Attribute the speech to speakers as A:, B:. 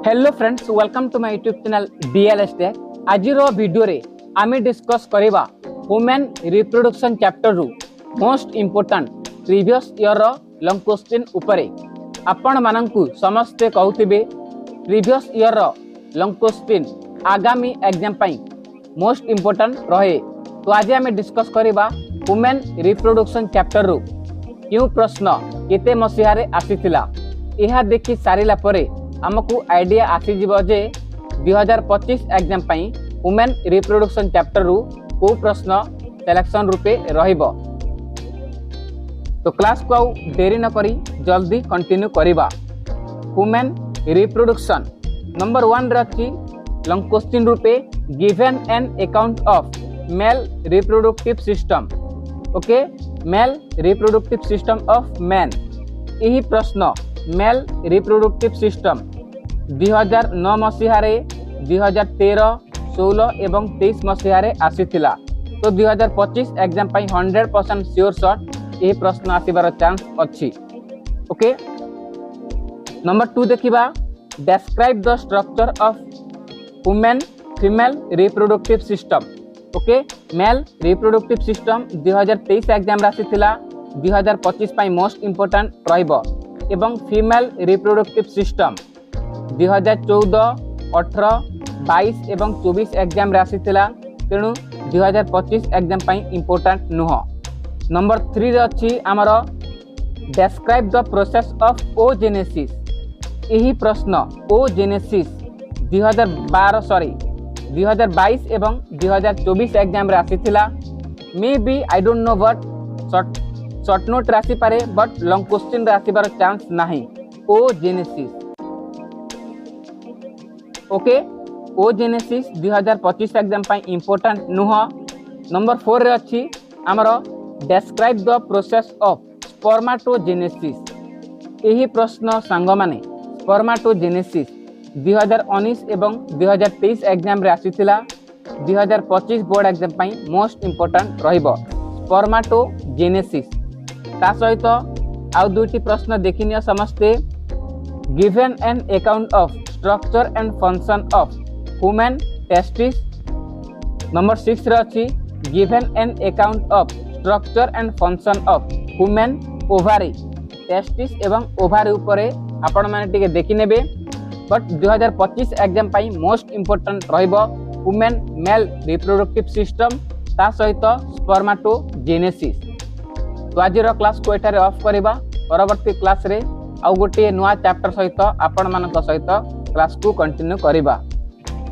A: Hello friends, welcome to my YouTube channel DLS tech. आज video रे आमे discuss करिबा वुमेन रिप्रोडक्शन चैप्टर रु मोस्ट इंपोर्टेंट प्रीवियस ईयर रो लॉन्ग क्वेश्चन उपरे। आपण माननकु समस्ते कहउतिबे प्रीवियस ईयर रो लॉन्ग क्वेश्चन आगामी एग्जाम पई मोस्ट इंपोर्टेंट रहे। तो आज आमे डिस्कस करिबा वुमेन रिप्रोडक्शन चैप्टर रु क्यों प्रश्न केते मसिहारे आसीथिला। एहा देखि सारिला परे आमको आइडिया आसी जीवो जे 2025 एग्जाम पई वुमेन रिप्रोडक्शन चैप्टर रु को प्रश्न सिलेक्शन रूपे रहिबो। तो क्लास को देरी न करी जल्दी कंटिन्यू करिबा। वुमेन रिप्रोडक्शन नंबर 1 रखी long question RuPay given an account of male reproductive system. Okay, male reproductive system of man. यही प्रश्न मेल रिप्रोडक्टिव सिस्टम 2009 मसीहारे 2013, 16 एवं 23 मसीहारे आसीथिला। तो 2025 एग्जाम पई 100% श्योर शॉट यही प्रश्न आसीबार चांस अछि। ओके, नंबर 2 देखिबा describe the structure of women female reproductive system. Okay, male reproductive system 2023 exam रासीथिला, 2025 पई मोस्ट इंपोर्टेंट रहइबो। एवं फीमेल रिप्रोडक्टिव सिस्टम 2014, 18, 22 एवं 24 एग्जाम आसीथिला, तेणु 2025 एग्जाम पई इंपोर्टेंट नुह। नंबर 3 रे अछि हमर describe the process of oogenesis. यही प्रश्न ओजेनेसिस 2022 एवं 2024 एग्जाम आसीथिला। Maybe I don't know what short note राशि पारे बट लॉन्ग क्वेश्चन राशिबार चांस नाही। ओजेनेसिस ओके, ओजेनेसिस 2025 एग्जाम पई इंपोर्टेंट नुह। नंबर 4 रे अछि हमर describe the process of spermatogenesis. यही प्रश्न सांग माने स्पर्माटोजेनेसिस 2019 एवं 2023 एग्जाम रे आसीथिला, 2025 बोर्ड एग्जाम पई मोस्ट इंपोर्टेंट रहिबो स्पर्माटोजेनेसिस। ता सहित आउ दुईटी प्रश्न देखिनियो समस्ते। Given an account of structure and function of women testis. Number 6 रे अछि given an account of structure and function of women ovary. Testis एवं ओवारी उपरे आपण माने टिके देखि नेबे, बट 2025 एग्जाम पई मोस्ट इंपोर्टेंट रहइबो वुमेन मेल रिप्रोडक्टिव सिस्टम ता सहित स्पर्माटोजेनेसिस। तो आज क्लास को एठारे ऑफ करिबा। परवर्ती क्लास रे आउ गोटे नुआ चैप्टर सहित आपण मानक सहित क्लास को कंटिन्यू करिबा।